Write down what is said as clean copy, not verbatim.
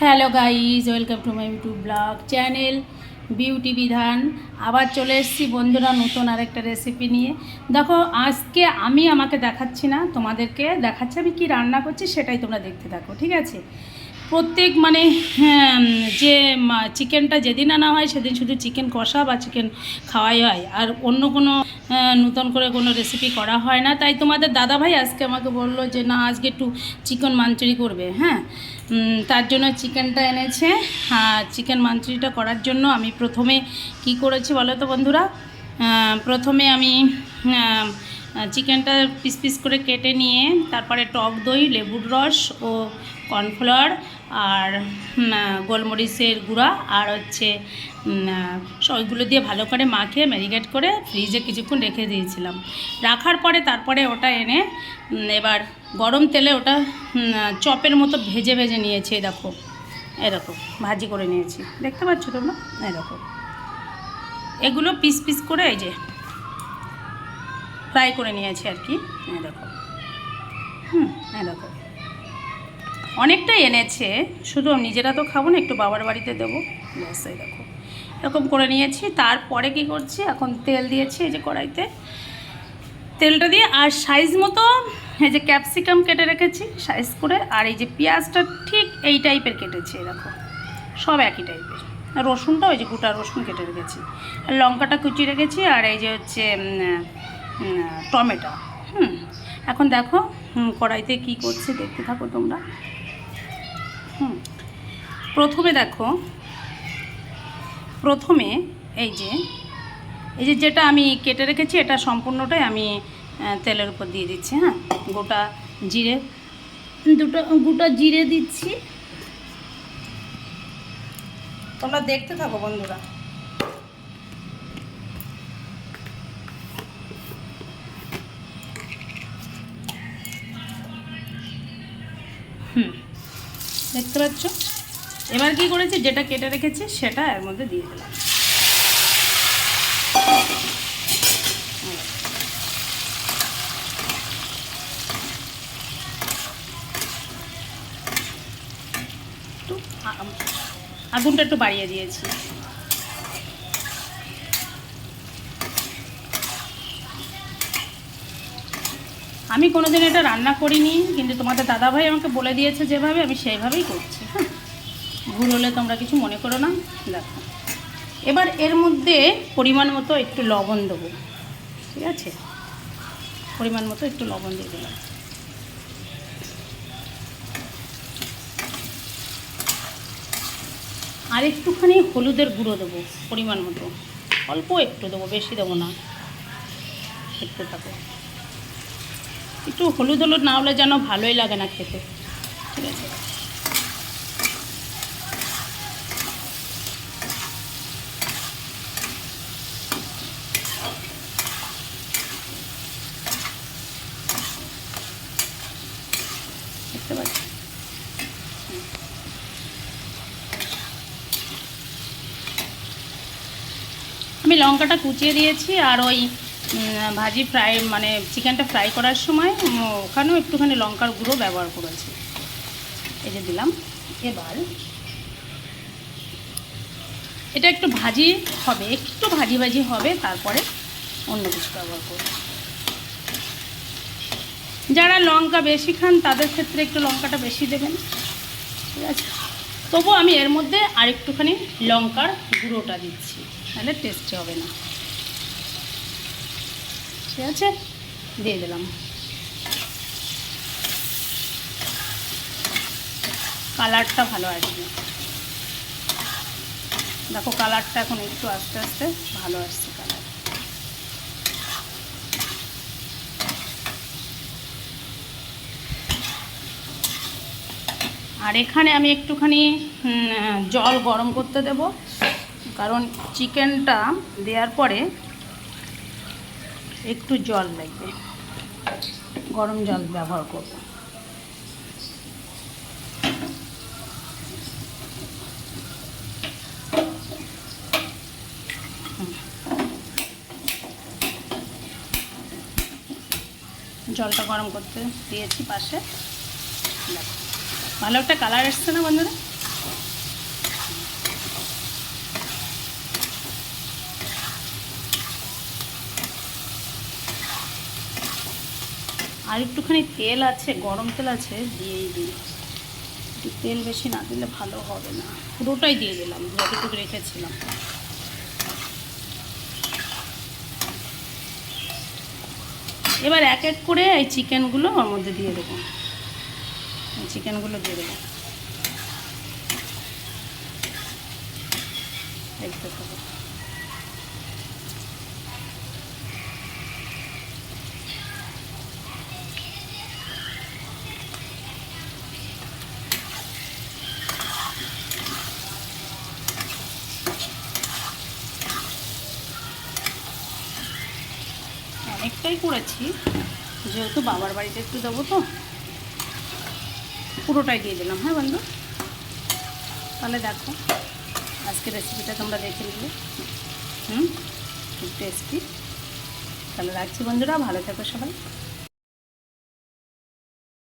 Hello guys, welcome to my YouTube blog channel beauty বিধান। আবার চলে এসেছি বন্ধুরা নতুন আরেকটা রেসিপি নিয়ে। দেখো, আজকে আমি আমাকে দেখাচ্ছি না, তোমাদেরকে দেখাচ্ছি আমি কি রান্না করছি, সেটাই তোমরা দেখতে থাকো, ঠিক আছে? প্রত্যেক যে চিকেনটা যেদিন আনা হয় সেদিন শুধু চিকেন কষা বা চিকেন খাওয়াই হয়, আর অন্য কোনো নতুন করে কোনো রেসিপি করা হয় না। তাই তোমাদের দাদাভাই আজকে আমাকে বললো যে না, আজকে একটু চিকেন মাঞ্চুরি করবে। হ্যাঁ, তার জন্য চিকেনটা এনেছে। আর চিকেন মাঞ্চুরিটা করার জন্য আমি প্রথমে কি করেছি বলো তো বন্ধুরা। প্রথমে আমি চিকেনটা পিস পিস করে কেটে নিয়ে তারপরে টক দই, লেবুর রস ও কর্নফ্লাওয়ার আর গোলমরিচের গুঁড়া আর ওইগুলো দিয়ে ভালো করে মাখিয়ে ম্যারিনেট করে ফ্রিজে কিছুক্ষণ রেখে দিয়েছিলাম। রাখার পরে তারপরে ওটা এনে এবার গরম তেলে ওটা চপের মতো ভেজে ভেজে নিয়েছি। এরকম ভাজি করে নিয়েছি, দেখতে পাচ্ছ তোমরা? এরকম এগুলো পিস পিস করে এই যে ফ্রাই করে নিয়েছি আর কি। এরকম অনেকটাই এনেছে, শুধু নিজেরা তো খাবো না, একটু বাবার বাড়িতে দেবো, ব্যাস। এরকম করে নিয়েছি। তারপরে কি করছি, এখন তেল দিয়েছি এই যে কড়াইতে, তেলটা দিয়ে আর সাইজ মতো এই যে ক্যাপসিকাম কেটে রেখেছি সাইজ করে, আর এই যে পেঁয়াজটা ঠিক এই টাইপের কেটেছি, সব একই টাইপের। রসুনটা ওই যে গোটা রসুন কেটে রেখেছি, আর লঙ্কাটা কুচি রেখেছি, আর এই যে টমেটো। এখন দেখো কড়াইতে কি করছে, দেখতে থাকো তোমরা। প্রথমে এই যে যেটা আমি কেটে রেখেছি এটা সম্পূর্ণটাই আমি তেলের উপর দিয়ে দিচ্ছি। গোটা জিরে দিচ্ছি, তোমরা দেখতে থাকো বন্ধুরা। দেখতে পাচ্ছ? এবার কি করেছি, যেটা কেটে রেখেছি সেটা এর মধ্যে দিয়ে দিলাম। আগুনটা একটু বাড়িয়ে দিয়েছি। আমি কোনোদিন এটা রান্না করিনি, কিন্তু তোমাদের দাদাভাই আমাকে বলে দিয়েছে যেভাবে, আমি সেইভাবেই করছি। ভুল হলে তোমরা কিছু মনে করো না। দেখো, এবার এর মধ্যে পরিমাণ মতো একটু লবণ দেবো, ঠিক আছে? পরিমাণ মতো একটু লবণ দিয়ে দিলাম। আর একটুখানি হলুদের গুঁড়ো দেবো পরিমাণ মতো, অল্প একটু দেবো, বেশি দেবো না। একটু থাকো, একটু হলুদ না হলে যেন ভালোই লাগে না খেতে, ঠিক আছে? দেখতে পাচ্ছি আমি লঙ্কাটা কুচিয়ে দিয়েছি, আর ওই ভাজি ফ্রাই চিকেনটা ফ্রাই করার সময় ওখানেও একটুখানি লঙ্কার গুঁড়ো ব্যবহার করেছি, এই যে দিলাম। এবার এটা একটু ভাজি হবে, একটু ভাজি হবে, তারপরে অন্য কিছু ব্যবহার করব। যারা লঙ্কা বেশি খান তাদের ক্ষেত্রে একটু লঙ্কাটা বেশি দেবেন, ঠিক আছে? তবু আমি এর মধ্যে আর একটুখানি লঙ্কার গুঁড়োটা দিচ্ছি, তাহলে টেস্টি হবে না, ঠিক আছে? দিয়ে দিলাম। কালারটা ভালো আসবে, দেখো কালারটা এখন একটু আস্তে আস্তে ভালো আসছে কালার। আর এখানে আমি একটুখানি জল গরম করতে দেব, কারণ চিকেনটা দেওয়ার পরে একটু জল লাগবে, গরম জল ব্যবহার করব। জলটা গরম করতে দিয়েছি পাশে। দেখো ভালো একটা কালার এসছে না বন্ধুরা? আর একটুখানি তেল আছে, গরম তেল আছে, দিয়েই দিই। একটু তেল বেশি না দিলে ভালো হবে না, পুরোটাই দিয়ে দিলাম যতটুকু রেখেছিলাম। এবার এক এক করে এই চিকেনগুলো ওর মধ্যে দিয়ে দেবো, চিকেনগুলো দিয়ে দেবো, দেখতে থাকো। অনেকটাই করেছি, যেহেতু বাবার বাড়িতে একটু দেবো তো পুরোটাই দিয়ে দিলাম। হ্যাঁ বন্ধু, তাহলে দেখো আজকের রেসিপিটা তোমরা দেখে নিলে। খুব টেস্টি। তাহলে রাখছি বন্ধুরা, ভালো থেকো সবাই।